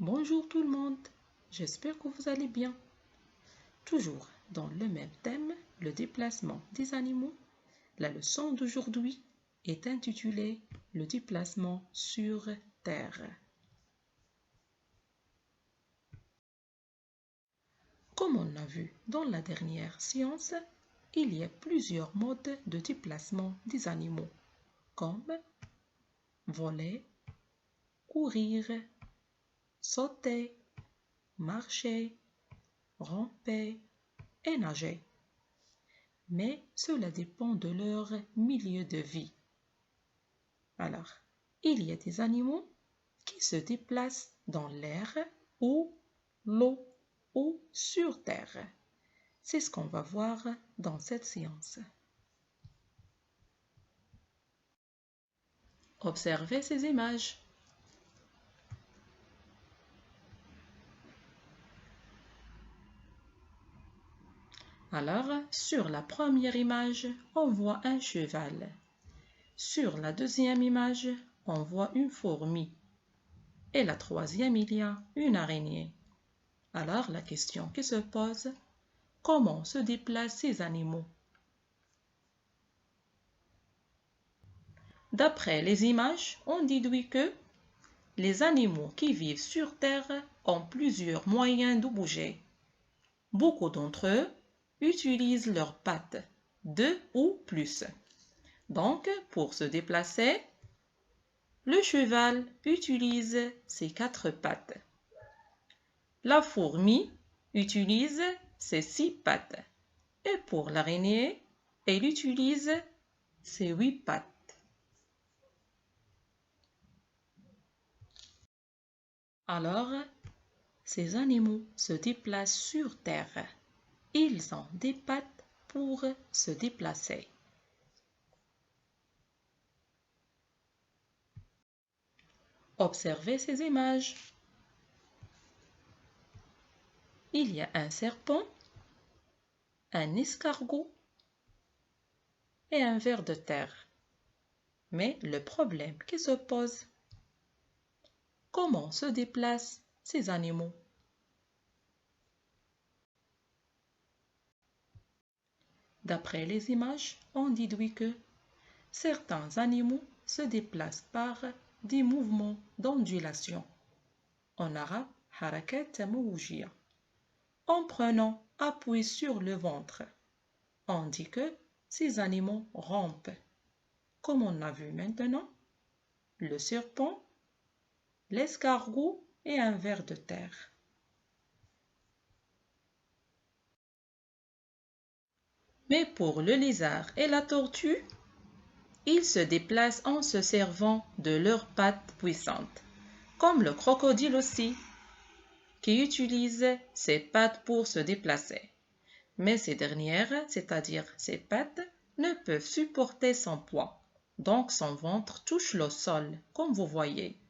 Bonjour tout le monde, j'espère que vous allez bien. Toujours dans le même thème, le déplacement des animaux, la leçon d'aujourd'hui est intitulée « Le déplacement sur Terre ». Comme on a vu dans la dernière séance, il y a plusieurs modes de déplacement des animaux, comme voler, courir, sauter, marcher, ramper et nager. Mais cela dépend de leur milieu de vie. Alors, il y a des animaux qui se déplacent dans l'air ou l'eau ou sur terre. C'est ce qu'on va voir dans cette séance. Observez ces images. Alors, sur la première image, on voit un cheval. Sur la deuxième image, on voit une fourmi. Et la troisième, il y a une araignée. Alors, la question qui se pose, comment se déplacent ces animaux? D'après les images, on déduit que les animaux qui vivent sur Terre ont plusieurs moyens de bouger. Beaucoup d'entre eux utilisent leurs pattes, 2 ou plus. Donc, pour se déplacer, le cheval utilise ses 4 pattes. La fourmi utilise ses 6 pattes. Et pour l'araignée, elle utilise ses 8 pattes. Alors, ces animaux se déplacent sur Terre. Ils ont des pattes pour se déplacer. Observez ces images. Il y a un serpent, un escargot et un ver de terre. Mais le problème qui se pose, comment se déplacent ces animaux? D'après les images, on déduit que certains animaux se déplacent par des mouvements d'ondulation. En arabe, harakat tamoujiya. En prenant appui sur le ventre, on dit que ces animaux rampent. Comme on a vu maintenant, le serpent, l'escargot et un ver de terre. Mais pour le lézard et la tortue, ils se déplacent en se servant de leurs pattes puissantes, comme le crocodile aussi, qui utilise ses pattes pour se déplacer. Mais ces dernières, c'est-à-dire ses pattes, ne peuvent supporter son poids. Donc son ventre touche le sol, comme vous voyez.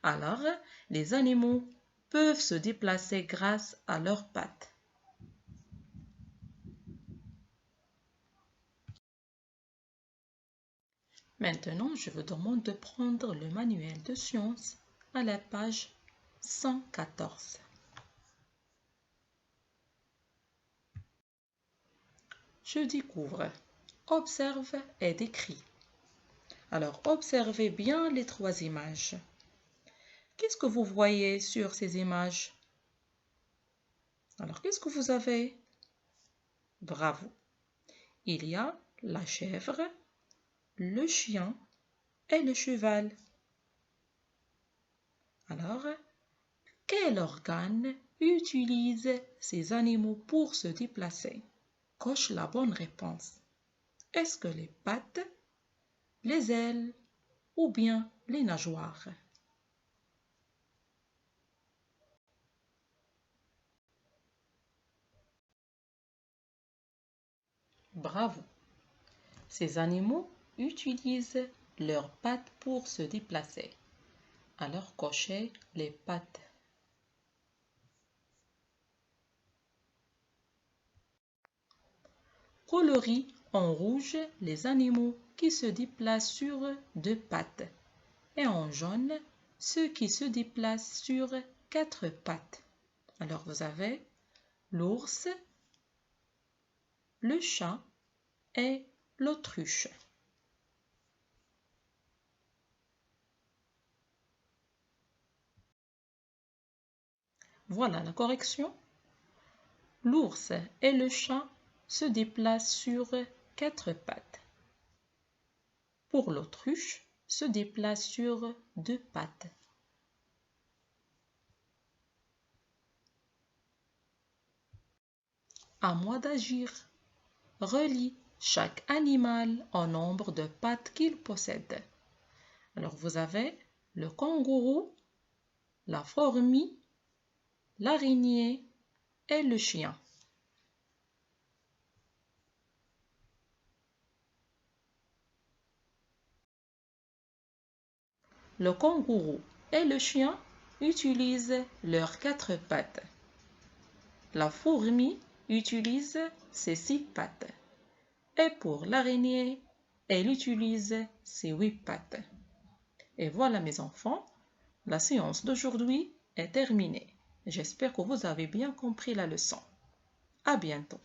Alors, les animaux peuvent se déplacer grâce à leurs pattes. Maintenant, je vous demande de prendre le manuel de sciences à la page 114. Je découvre, observe et décris. Alors, observez bien les 3 images. Qu'est-ce que vous voyez sur ces images? Alors, qu'est-ce que vous avez? Bravo. Il y a la chèvre, le chien et le cheval. Alors, quel organe utilise ces animaux pour se déplacer? Coche la bonne réponse. Est-ce que les pattes, les ailes ou bien les nageoires? Bravo. Ces animaux utilisent leurs pattes pour se déplacer. Alors cochez les pattes. Colorie en rouge les animaux qui se déplacent sur 2 pattes et en jaune ceux qui se déplacent sur 4 pattes. Alors vous avez l'ours, le chat et l'autruche. Voilà la correction. L'ours et le chat se déplacent sur 4 pattes. Pour l'autruche, se déplace sur 2 pattes. À moi d'agir. Relie chaque animal au nombre de pattes qu'il possède. Alors vous avez le kangourou, la fourmi, l'araignée et le chien. Le kangourou et le chien utilisent leurs 4 pattes. La fourmi utilise ses 6 pattes. Et pour l'araignée, elle utilise ses 8 pattes. Et voilà mes enfants, la séance d'aujourd'hui est terminée. J'espère que vous avez bien compris la leçon. À bientôt.